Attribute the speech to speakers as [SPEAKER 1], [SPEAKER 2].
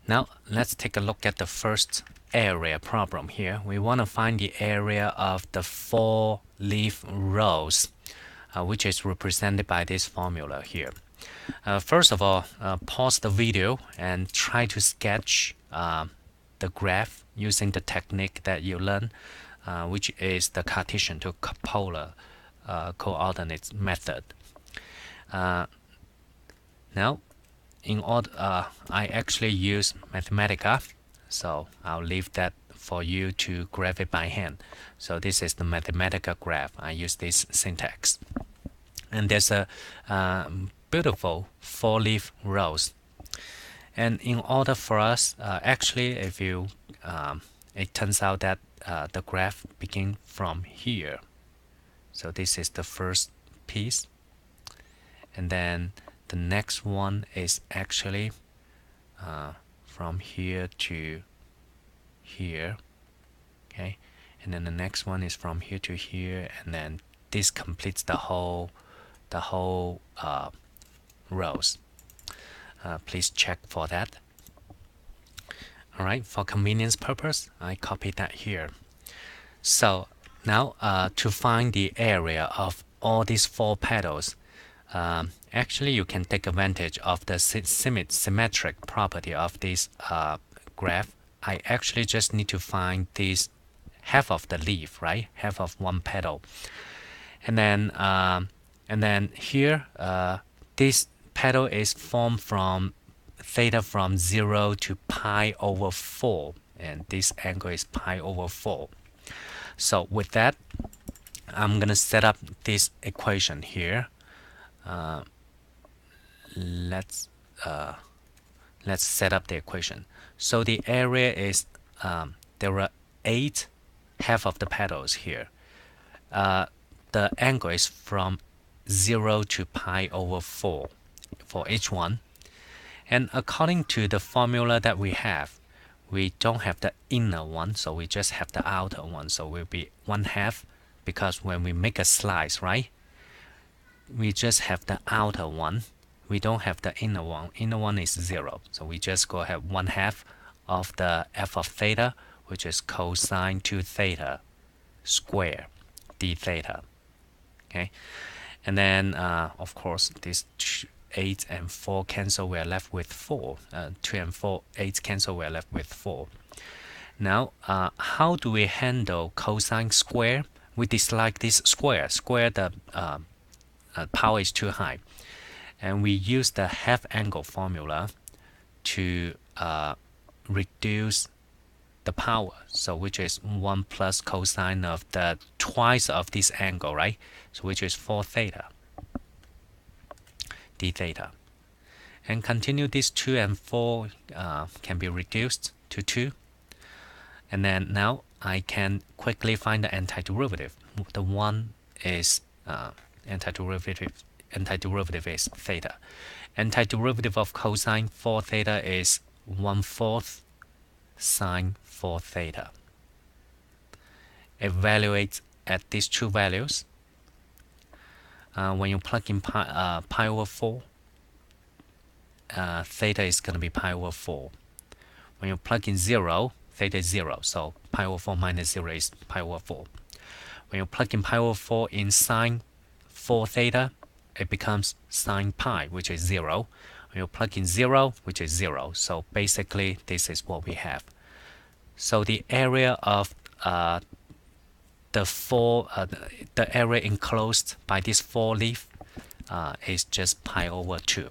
[SPEAKER 1] Now let's take a look at the first area problem here. We want to find the area of the 4-leaf rows, which is represented by this formula here. First of all, pause the video and try to sketch the graph using the technique that you learn, which is the Cartesian to polar coordinates method. Now, in order, I actually use Mathematica, so I'll leave that for you to graph it by hand. So this is the Mathematica graph. I use this syntax, and there's a beautiful 4-leaf rows. And in order for us, actually, if you, it turns out that the graph begins from here. So this is the first piece, and then the next one is actually from here to here, okay, and then the next one is from here to here, and then this completes the whole rows. Please check for that. All right, for convenience purpose, I copied that here. So now to find the area of all these 4 petals, actually you can take advantage of the symmetric property of this graph. I actually just need to find this half of the leaf, right? Half of one petal, and then here this petal is formed from theta from 0 to pi over 4, and this angle is pi over 4. So with that, I'm gonna set up this equation here. Let's set up the equation. So the area is there are 8 half of the petals here. The angle is from 0 to pi over 4 for each one. And according to the formula that we have, we don't have the inner one, so we just have the outer one. So we'll be 1/2, because when we make a slice, right, we just have the outer one. We don't have the inner one. Inner one is 0. So we just go ahead 1/2 of the f of theta, which is cosine 2 theta square d theta. Okay, and then of course this 8 and 4 cancel, we're left with 4. 2 and 4, 8 cancel, we're left with 4. Now, how do we handle cosine square? We dislike this square. Square, the power is too high. And we use the half angle formula to reduce the power. So which is 1 plus cosine of the twice of this angle, right? So which is 4 theta. D theta, and continue. This 2 and 4 can be reduced to 2, and then now I can quickly find the antiderivative. The one is antiderivative is theta. Antiderivative of cosine 4 theta is 1/4 sine 4 theta. Evaluate at these 2 values. When you plug in pi over 4, theta is going to be pi over 4. When you plug in 0, theta is 0, so pi over 4 minus 0 is pi over 4. When you plug in pi over 4 in sine 4 theta, it becomes sine pi, which is 0. When you plug in 0, which is 0. So basically, this is what we have. So the area of the area enclosed by this 4 leaf is just pi over 2.